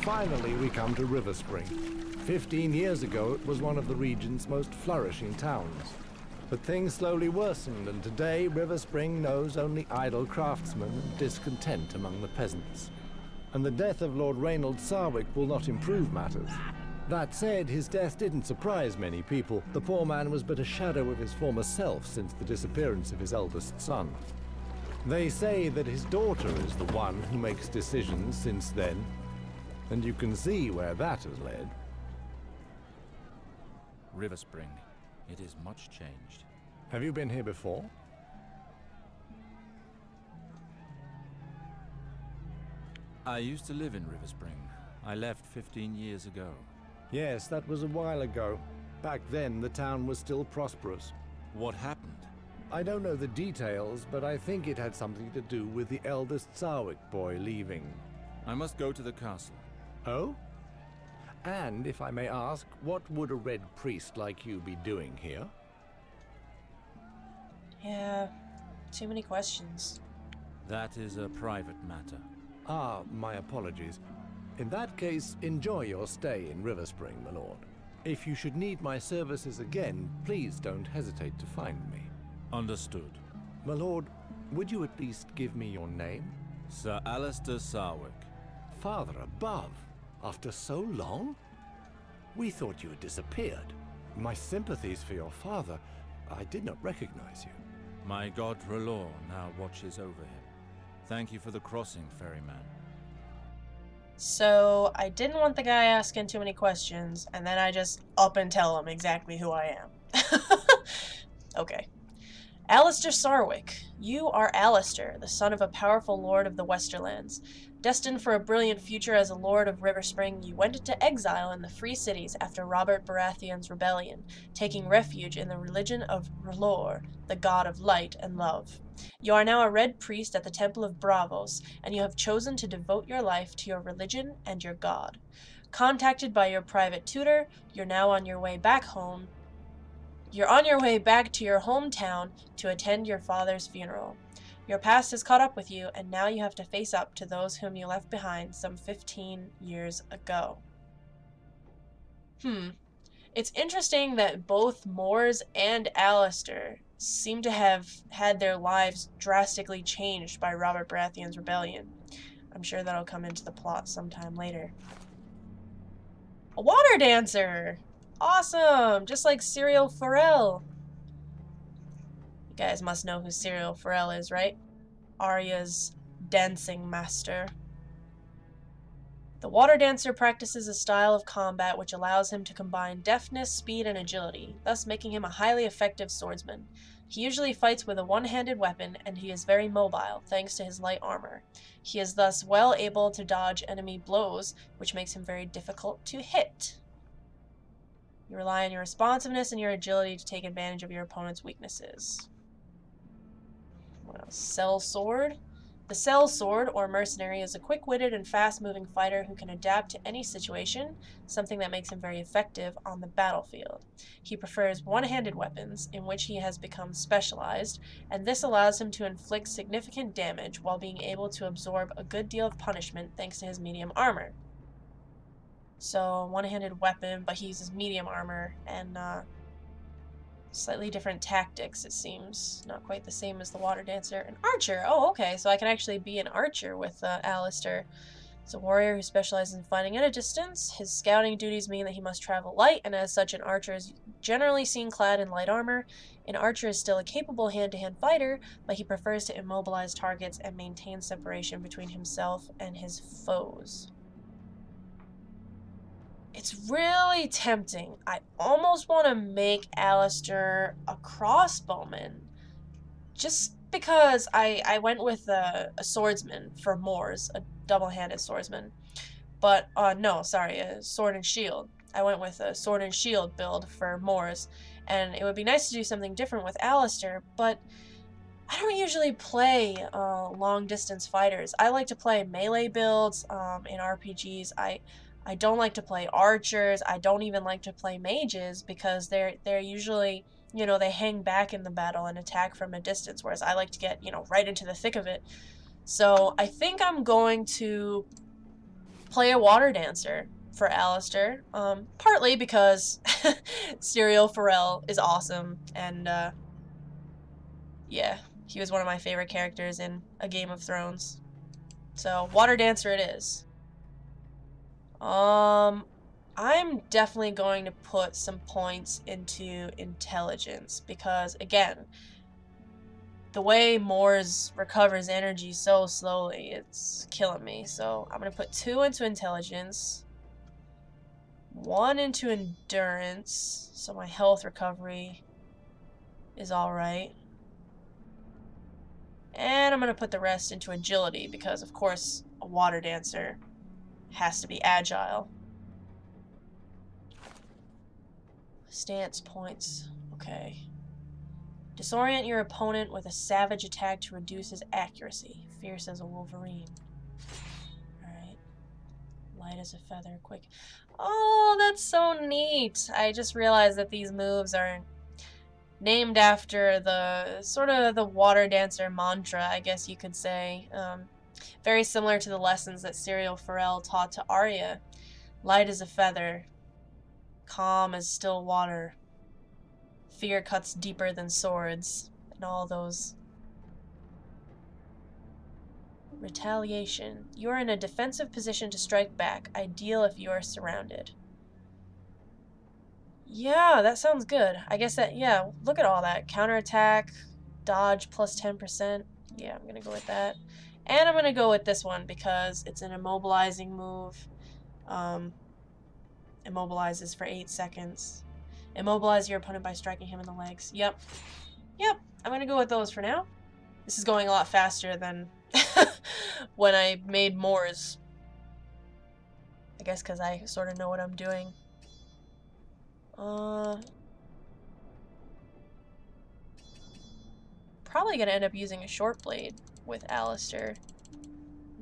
finally we come to Riverspring. 15 years ago, it was one of the region's most flourishing towns. But things slowly worsened, and today Riverspring knows only idle craftsmen and discontent among the peasants. And the death of Lord Alester Sarwyck will not improve matters. That said, his death didn't surprise many people. The poor man was but a shadow of his former self since the disappearance of his eldest son. They say that his daughter is the one who makes decisions since then, and you can see where that has led. Riverspring. It is much changed. Have you been here before? I used to live in Riverspring. I left 15 years ago. Yes, that was a while ago. Back then, the town was still prosperous. What happened? I don't know the details, but I think it had something to do with the eldest Sarwyck boy leaving. I must go to the castle. Oh? And, if I may ask, what would a red priest like you be doing here? Yeah, too many questions. That is a private matter. Ah, my apologies. In that case, enjoy your stay in Riverspring, my lord. If you should need my services again, please don't hesitate to find me. Understood. My lord, would you at least give me your name? Sir Alester Sarwyck. Father above, after so long? We thought you had disappeared. My sympathies for your father. I did not recognize you. My god R'hllor now watches over him. Thank you for the crossing, ferryman. So, I didn't want the guy asking too many questions, and then I just up and tell him exactly who I am. Okay. Alester Sarwyck. You are Alester, the son of a powerful lord of the Westerlands. Destined for a brilliant future as a lord of Riverspring, you went into exile in the Free Cities after Robert Baratheon's rebellion, taking refuge in the religion of R'hllor, the god of light and love. You are now a red priest at the Temple of Braavos, and you have chosen to devote your life to your religion and your god. Contacted by your private tutor, you're now on your way back home. You're on your way back to your hometown to attend your father's funeral. Your past has caught up with you, and now you have to face up to those whom you left behind some 15 years ago. It's interesting that both Mors and Alester seem to have had their lives drastically changed by Robert Baratheon's rebellion. I'm sure that'll come into the plot sometime later. A water dancer! Awesome! Just like Syrio Forel. You guys must know who Syrio Forel is, right? Arya's dancing master. The water dancer practices a style of combat which allows him to combine deftness, speed, and agility, thus making him a highly effective swordsman. He usually fights with a one-handed weapon, and he is very mobile, thanks to his light armor. He is thus well able to dodge enemy blows, which makes him very difficult to hit. You rely on your responsiveness and your agility to take advantage of your opponent's weaknesses. What else? Cell Sword. The Cell Sword, or mercenary, is a quick-witted and fast-moving fighter who can adapt to any situation, something that makes him very effective on the battlefield. He prefers one-handed weapons, in which he has become specialized, and this allows him to inflict significant damage while being able to absorb a good deal of punishment thanks to his medium armor. So, one-handed weapon, but he uses medium armor, and slightly different tactics, it seems. Not quite the same as the water dancer. An archer! Oh, okay, so I can actually be an archer with Alester. He's a warrior who specializes in fighting at a distance. His scouting duties mean that he must travel light, and as such an archer is generally seen clad in light armor. An archer is still a capable hand-to-hand fighter, but he prefers to immobilize targets and maintain separation between himself and his foes. It's really tempting. I almost want to make Alester a crossbowman. Just because I went with a swordsman for Mors, a double-handed swordsman. But, no, sorry, a sword and shield. I went with a sword and shield build for Mors. And it would be nice to do something different with Alester, but I don't usually play long-distance fighters. I like to play melee builds in RPGs. I don't like to play archers. I don't even like to play mages because they're usually, you know, they hang back in the battle and attack from a distance, whereas I like to get, you know, right into the thick of it. So I think I'm going to play a water dancer for Alester. Partly because Serial Pharrell is awesome, and yeah, he was one of my favorite characters in A Game of Thrones. So, water dancer it is. I'm definitely going to put some points into intelligence because, again, the way Mors recovers energy so slowly, it's killing me. So I'm going to put 2 into intelligence, 1 into endurance, so my health recovery is alright. And I'm going to put the rest into agility because, of course, a water dancer has to be agile. Stance points. Okay. Disorient your opponent with a savage attack to reduce his accuracy. Fierce as a wolverine. Alright. Light as a feather. Quick. Oh, that's so neat. I just realized that these moves are named after the sort of the water dancer mantra, I guess you could say. Very similar to the lessons that Serial Pharrell taught to Arya. Light as a feather. Calm as still water. Fear cuts deeper than swords. And all those. Retaliation. You are in a defensive position to strike back. Ideal if you are surrounded. Yeah, that sounds good. I guess that, yeah, look at all that. Counterattack, dodge plus 10%. Yeah, I'm gonna go with that. And I'm gonna go with this one because it's an immobilizing move. Immobilizes for 8 seconds. Immobilize your opponent by striking him in the legs. Yep. Yep, I'm gonna go with those for now. This is going a lot faster than when I made Mors. I guess because I sort of know what I'm doing. Probably gonna end up using a short blade with Alester.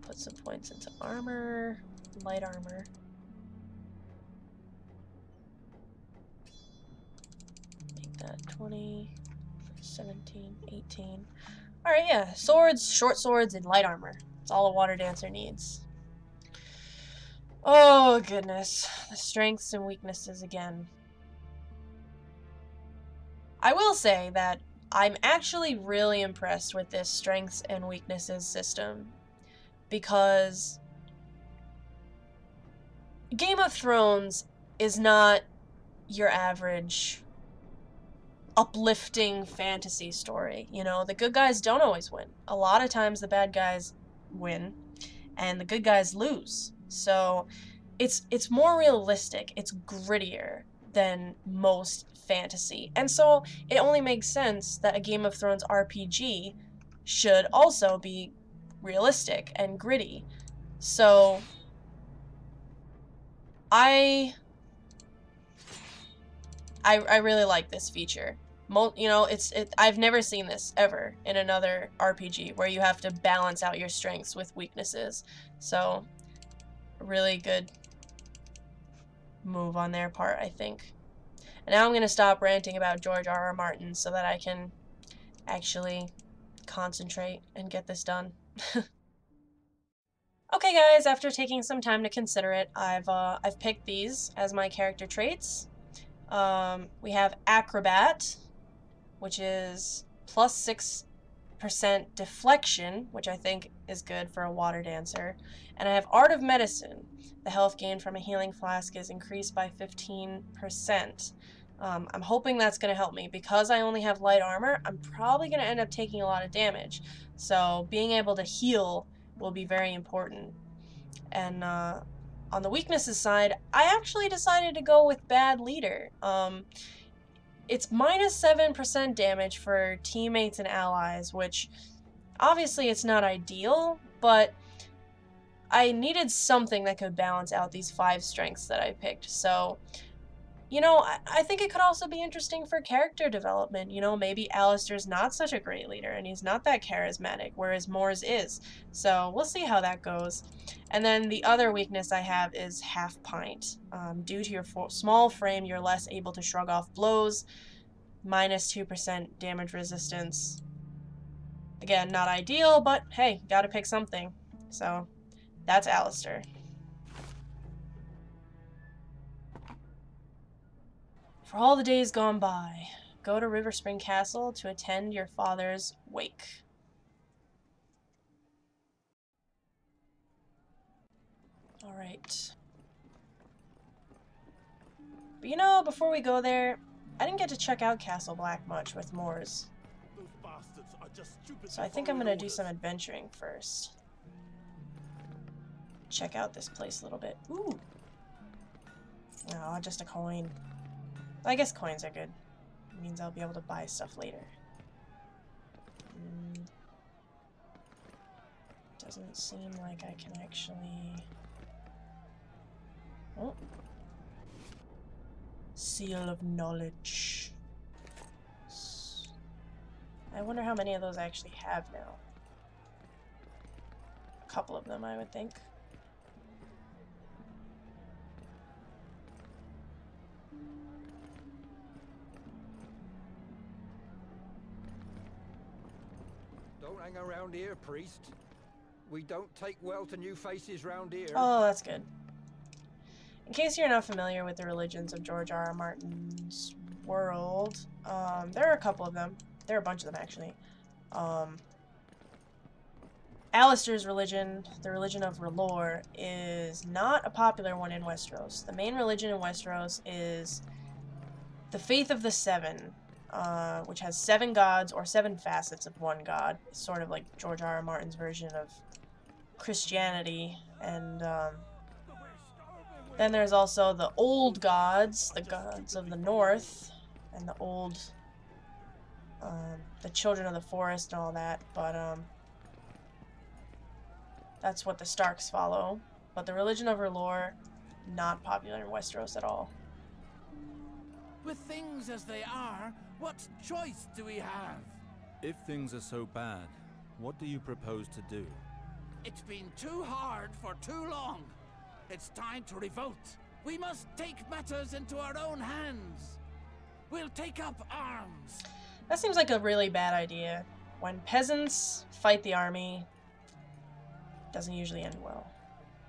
Put some points into armor, light armor. Make that 20, 17, 18. Alright, yeah. Swords, short swords, and light armor. That's all a water dancer needs. Oh, goodness. The strengths and weaknesses again. I will say that I'm actually really impressed with this strengths and weaknesses system because Game of Thrones is not your average uplifting fantasy story. You know, the good guys don't always win. A lot of times the bad guys win and the good guys lose. So it's more realistic. It's grittier than most fantasy. And so it only makes sense that a Game of Thrones RPG should also be realistic and gritty. So I really like this feature. You know, I've never seen this ever in another RPG where you have to balance out your strengths with weaknesses. So really good move on their part, I think. And now I'm going to stop ranting about George R.R. Martin so that I can actually concentrate and get this done. Okay guys, after taking some time to consider it, I've picked these as my character traits. We have Acrobat, which is plus 6% deflection, which I think is good for a water dancer. And I have Art of Medicine. The health gain from a healing flask is increased by 15%. I'm hoping that's going to help me. Because I only have light armor, I'm probably going to end up taking a lot of damage. So being able to heal will be very important. And on the weaknesses side, I actually decided to go with Bad Leader. It's minus 7% damage for teammates and allies, which obviously it's not ideal, but I needed something that could balance out these 5 strengths that I picked. So, you know, I think it could also be interesting for character development. You know, maybe Alester's not such a great leader and he's not that charismatic, whereas Mors is. So we'll see how that goes. And then the other weakness I have is Half Pint. Due to your small frame, you're less able to shrug off blows. Minus 2% damage resistance. Again, not ideal, but hey, gotta pick something. So that's Alester. For all the days gone by, go to Riverspring Castle to attend your father's wake. Alright. But you know, before we go there, I didn't get to check out Castle Black much with Moors. So I think I'm gonna do some adventuring first. Check out this place a little bit. Ooh! Oh, just a coin. I guess coins are good. It means I'll be able to buy stuff later. Doesn't seem like I can actually... Oh. Seal of Knowledge. I wonder how many of those I actually have now. A couple of them, I would think. Don't hang around here, priest. We don't take well to new faces round here. Oh, that's good. In case you're not familiar with the religions of George R. R. Martin's world, there are a couple of them. There are a bunch of them, actually. Alester's religion, the religion of R'hllor, is not a popular one in Westeros. The main religion in Westeros is the Faith of the Seven, which has 7 gods, or 7 facets of one god. It's sort of like George R. R. Martin's version of Christianity. And then there's also the old gods, the gods of the north, and the old... the children of the forest and all that, but that's what the Starks follow. But the religion of R'hllor, not popular in Westeros at all. With things as they are, what choice do we have? If things are so bad, what do you propose to do? It's been too hard for too long. It's time to revolt. We must take matters into our own hands. We'll take up arms. That seems like a really bad idea. When peasants fight the army, it doesn't usually end well.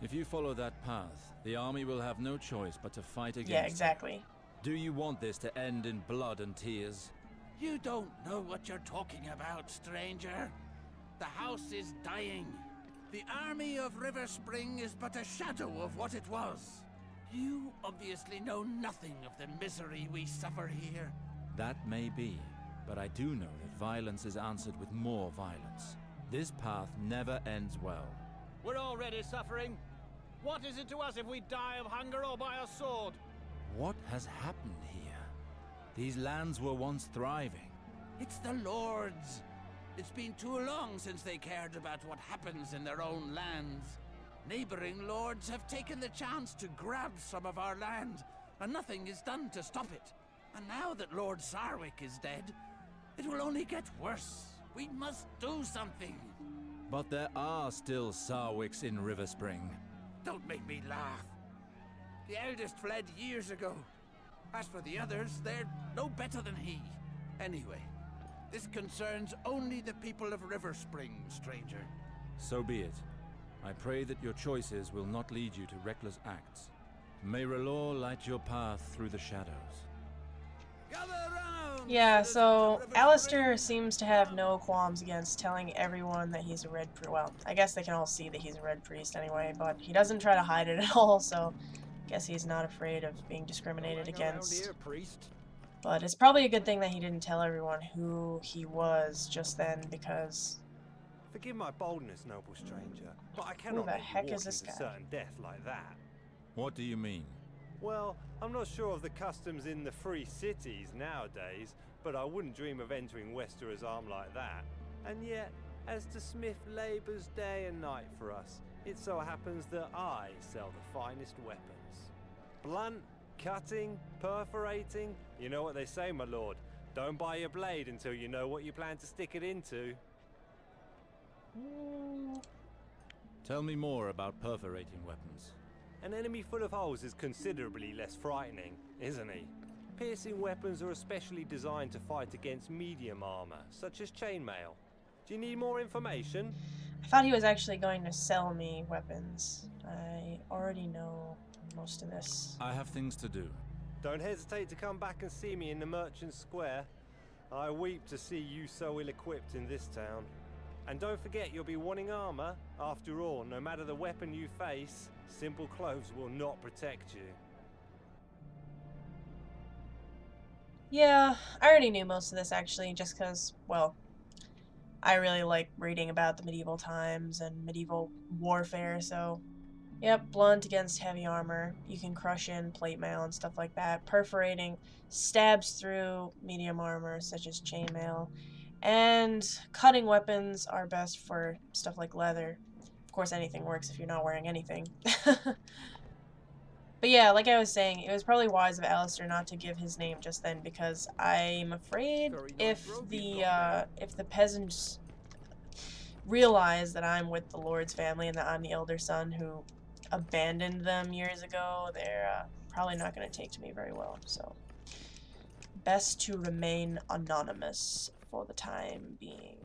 If you follow that path, the army will have no choice but to fight against Yeah, exactly. Do you want this to end in blood and tears? You don't know what you're talking about, stranger. The house is dying. The army of Riverspring is but a shadow of what it was. You obviously know nothing of the misery we suffer here. That may be, but I do know that violence is answered with more violence. This path never ends well. We're already suffering. What is it to us if we die of hunger or by a sword? What has happened here? These lands were once thriving. It's the Lords. It's been too long since they cared about what happens in their own lands. Neighboring lords have taken the chance to grab some of our land, and nothing is done to stop it. And now that Lord Sarwyck is dead, it will only get worse. We must do something. But there are still Sarwicks in Riverspring. Don't make me laugh. The eldest fled years ago. As for the others, they're no better than he. Anyway, this concerns only the people of Riverspring, stranger. So be it. I pray that your choices will not lead you to reckless acts. May R'hllor light your path through the shadows. Yeah, so Alester seems to have no qualms against telling everyone that he's a red priest. Well, I guess they can all see that he's a red priest anyway, but he doesn't try to hide it at all, so I guess he's not afraid of being discriminated against. But it's probably a good thing that he didn't tell everyone who he was just then, because... Forgive my boldness, noble stranger, but I cannot Who the heck walk is this into guy? certain death like that. What do you mean? Well, I'm not sure of the customs in the free cities nowadays, but I wouldn't dream of entering Westerer's arm like that. And yet, as the smith labours day and night for us, it so happens that I sell the finest weapons. Blunt, cutting, perforating, you know what they say, my lord. Don't buy your blade until you know what you plan to stick it into. Tell me more about perforating weapons. An enemy full of holes is considerably less frightening, isn't he? Piercing weapons are especially designed to fight against medium armor, such as chainmail. Do you need more information? I thought he was actually going to sell me weapons. I already know most of this. I have things to do. Don't hesitate to come back and see me in the Merchant Square. I weep to see you so ill-equipped in this town. And don't forget, you'll be wanting armor. After all, no matter the weapon you face, simple clothes will not protect you. Yeah, I already knew most of this actually, just because, well, I really like reading about the medieval times and medieval warfare, so yep, blunt against heavy armor. You can crush in plate mail and stuff like that. Perforating stabs through medium armor, such as chainmail. And cutting weapons are best for stuff like leather. Of course, anything works if you're not wearing anything. But yeah, like I was saying, it was probably wise of Alester not to give his name just then, because I'm afraid if the peasants realize that I'm with the Lord's family and that I'm the elder son who abandoned them years ago, they're probably not going to take to me very well. So, best to remain anonymous for the time being.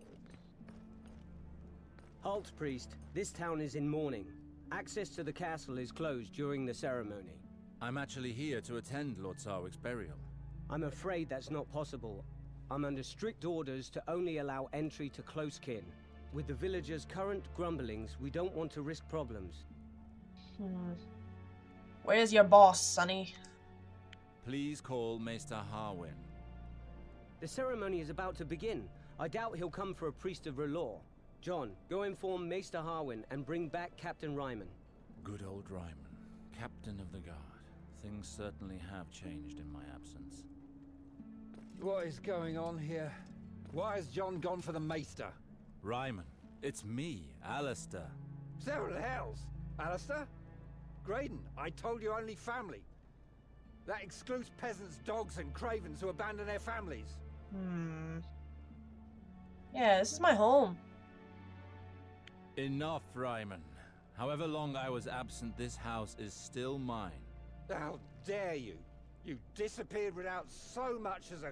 Halt, priest. This town is in mourning. Access to the castle is closed during the ceremony. I'm actually here to attend Lord Sarwyck's burial. I'm afraid that's not possible. I'm under strict orders to only allow entry to close kin. With the villagers' current grumblings, we don't want to risk problems. Where's your boss, Sonny? Please call Maester Harwin. The ceremony is about to begin. I doubt he'll come for a priest of R'hllor. John, go inform Maester Harwin and bring back Captain Ryman. Good old Ryman, Captain of the Guard. Things certainly have changed in my absence. What is going on here? Why has John gone for the Maester? Ryman, it's me, Alester. Several hells! Alester? Graydon, I told you only family. That excludes peasants, dogs, and cravens who abandon their families. Yeah, this is my home. Enough, Ryman. However long I was absent, this house is still mine. How dare you? You disappeared without so much as a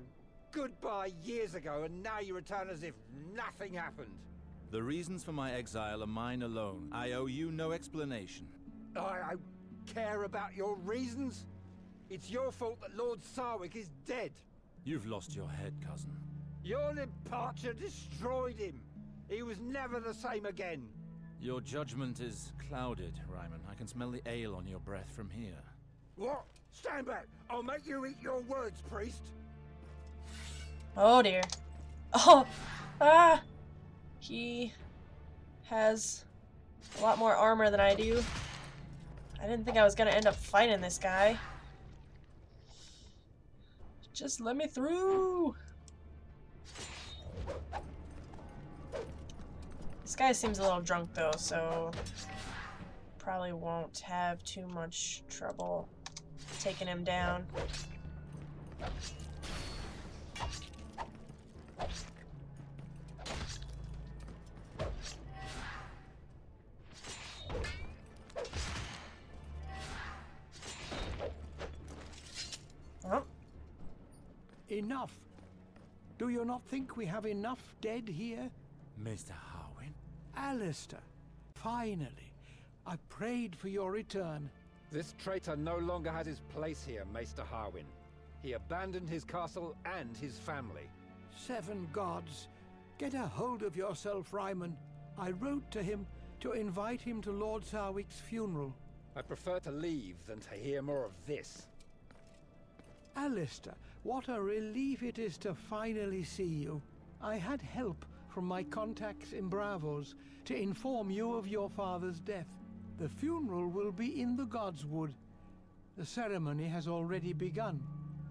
goodbye years ago, and now you return as if nothing happened. The reasons for my exile are mine alone. I owe you no explanation. I care about your reasons? It's your fault that Lord Sarwyck is dead. You've lost your head, cousin. Your departure destroyed him. He was never the same again. Your judgment is clouded, Ryman. I can smell the ale on your breath from here. What? Stand back! I'll make you eat your words, priest! Oh dear. Oh! Ah! He has a lot more armor than I do. I didn't think I was gonna end up fighting this guy. Just let me through! This guy seems a little drunk though, so probably won't have too much trouble taking him down. Oh. Enough. Do you not think we have enough dead here? Maester Harwin? Alester, finally. I prayed for your return. This traitor no longer has his place here, Maester Harwin. He abandoned his castle and his family. 7 gods. Get a hold of yourself, Ryman. I wrote to him to invite him to Lord Sarwyck's funeral. I prefer to leave than to hear more of this. Alester, what a relief it is to finally see you. I had help from my contacts in Bravos to inform you of your father's death. The funeral will be in the Godswood. The ceremony has already begun.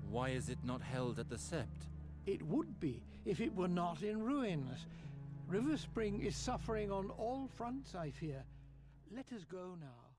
Why is it not held at the Sept? It would be if it were not in ruins. Riverspring is suffering on all fronts, I fear. Let us go now.